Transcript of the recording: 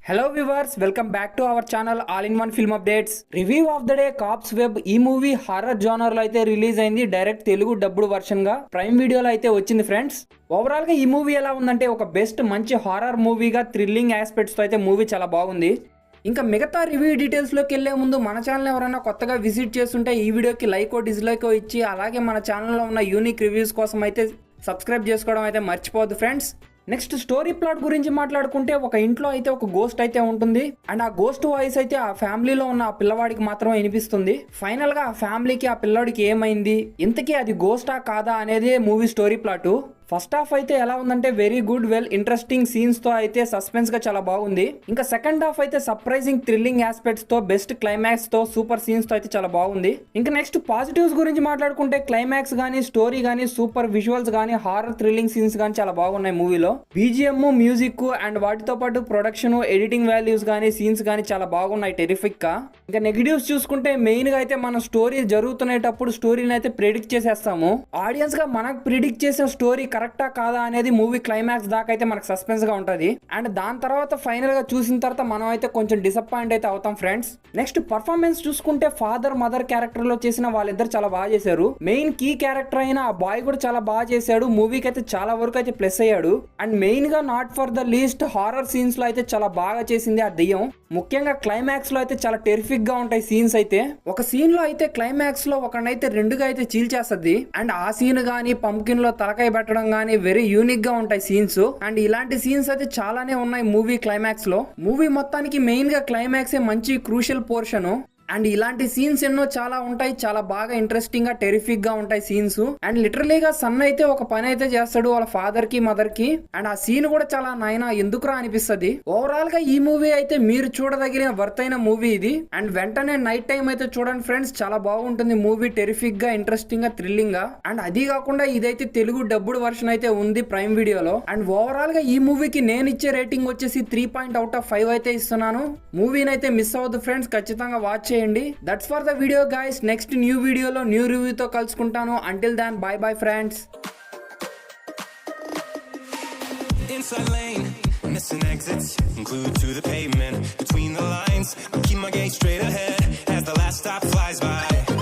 Hello viewers, welcome back to our channel all in one film updates. Review of the day cops web. ఈ movie horror genre లో అయితే release అయింది. Direct Telugu dubbed version గా prime వీడియోలో అయితే వచ్చింది friends. Overall గా ఈ మూవీ ఎలా ఉందంటే ఒక బెస్ట్ మంచి హారర్ మూవీగా థ్రిల్లింగ్ ఆస్పెక్ట్స్ తో అయితే మూవీ చాలా బాగుంది. ఇంకా మిగతా రివ్యూ డీటెయిల్స్ లోకి వెళ్లే ముందు మన ఛానల్ ఎవరైనా కొత్తగా విజిట్ చేస్తుంటే ఈ వీడియోకి లైక్ డిస్లైక్ ఇచ్చి అలాగే మన ఛానల్లో ఉన్న యూనిక్ రివ్యూస్ కోసం అయితే సబ్స్క్రైబ్ చేసుకోవడం అయితే మర్చిపోవద్దు ఫ్రెండ్స్. నెక్స్ట్ స్టోరీ ప్లాట్ గురించి మాట్లాడుకుంటే ఒక ఇంట్లో అయితే ఒక గోస్ట్ అయితే ఉంటుంది అండ్ ఆ గోస్ట్ వాయిస్ అయితే ఆ ఫ్యామిలీలో ఉన్న ఆ పిల్లవాడికి మాత్రమే వినిపిస్తుంది. ఫైనల్ గా ఆ ఫ్యామిలీకి ఆ పిల్లవాడికి ఏమైంది, ఇంతకీ అది గోస్టా కాదా అనేది movie story plot. First half అయితే ఎలా ఉందంటే very good, well interesting scenes తో అయితే సస్పెన్స్ గా చాలా బాగుంది. ఇంకా సెకండ్ హాఫ్ అయితే సర్ప్రైజింగ్ థ్రిల్లింగ్ ఆస్పెక్ట్స్ తో బెస్ట్ క్లైమాక్స్ తో సూపర్ సీన్స్ తో అయితే చాలా బాగుంది. ఇంకా నెక్స్ట్ పాజిటివ్స్ గురించి మాట్లాడుకుంటే క్లైమాక్స్ గానీ స్టోరీ గానీ సూపర్ విజువల్స్ గానీ హారర్ థ్రిల్లింగ్ సీన్స్ గానీ చాలా బాగున్నాయి మూవీలో. బీజిఎం, మ్యూజిక్ అండ్ వాటితో పాటు ప్రొడక్షన్, ఎడిటింగ్ వాల్యూస్ గానీ సీన్స్ గానీ చాలా బాగున్నాయి టెరిఫిక్ గా. ఇంకా నెగిటివ్స్ చూసుకుంటే మెయిన్ గా అయితే మన స్టోరీ జరుగుతున్నప్పుడు స్టోరీని అయితే ప్రిడిక్ట్ చేసేస్తాము. ఆడియన్స్ గా మనకు ప్రిడిక్ట్ చేసే స్టోరీ కరెక్టా కాదా అనేది మూవీ క్లైమాక్స్ దాకా అయితే మనకు సస్పెన్స్ గా ఉంటది. అండ్ దాని తర్వాత ఫైనల్ గా చూసిన తర్వాత మనం అయితే కొంచెం డిసప్పాయింట్ అయితే అవుతాం ఫ్రెండ్స్. నెక్స్ట్ పర్ఫార్మెన్స్ చూసుకుంటే ఫాదర్ మదర్ క్యారెక్టర్ లో చేసిన వాళ్ళిద్దరు చాలా బాగా చేశారు. మెయిన్ కీ క్యారెక్టర్ అయిన ఆ బాయ్ కూడా చాలా బాగా చేశాడు. మూవీకి అయితే చాలా వరకు అయితే ప్లస్ అయ్యాడు. అండ్ మెయిన్ గా not for the least horror scenes లో అయితే చాలా బాగా చేసింది ఆ దెయ్యం. ముఖ్యంగా క్లైమాక్స్ లో అయితే చాలా టెరిఫిక్ గా ఉంటాయి సీన్స్ అయితే. ఒక సీన్ లో అయితే క్లైమాక్స్ లో ఒకనైతే రెండుగా అయితే చీల్చేస్తుంది. అండ్ ఆ సీన్ గానీ పంకిన్ లో తలకాయ పెట్టడం గానీ వెరీ యూనిక్ గా ఉంటాయి సీన్స్. అండ్ ఇలాంటి సీన్స్ అయితే చాలానే ఉన్నాయి మూవీ క్లైమాక్స్ లో. మూవీ మొత్తానికి మెయిన్ గా క్లైమాక్స్ మంచి క్రూషియల్ పోర్షన్. అండ్ ఇలాంటి సీన్స్ ఎన్నో చాలా ఉంటాయి, చాలా బాగా ఇంట్రెస్టింగ్ గా టెరిఫిక్ గా ఉంటాయి సీన్స్. అండ్ లిటరలీగా సన్ అయితే ఒక పని అయితే చేస్తాడు వాళ్ళ ఫాదర్ కి మదర్ కి. అండ్ ఆ సీన్ కూడా చాలా నాయన ఎందుకురా అనిపిస్తుంది. ఓవరాల్ గా ఈ మూవీ అయితే మీరు చూడదగిన వర్త్ అయిన మూవీ ఇది. అండ్ వెంటనే నైట్ టైం అయితే చూడండి ఫ్రెండ్స్, చాలా బాగుంటుంది మూవీ. టెరిఫిక్ గా, ఇంట్రెస్టింగ్ గా, థ్రిల్లింగ్ గా. అండ్ అది కాకుండా ఇదైతే తెలుగు డబ్బుడ్ వర్షన్ అయితే ఉంది ప్రైమ్ వీడియోలో. అండ్ ఓవరాల్ గా ఈ మూవీకి నేను ఇచ్చే రేటింగ్ వచ్చేసి 3.5 అయితే ఇస్తున్నాను. మూవీని అయితే మిస్ అవ్వద్దు ఫ్రెండ్స్, ఖచ్చితంగా వాచ్ చేయండి. That's for the video guys. Next new వీడియోలో న్యూ రివ్యూతో కలుసుకుంటాను. Until then bye bye friends. Inside lane, missing exits, glued to the pavement. Between the lines, I keep my gaze straight ahead as the last stop flies by.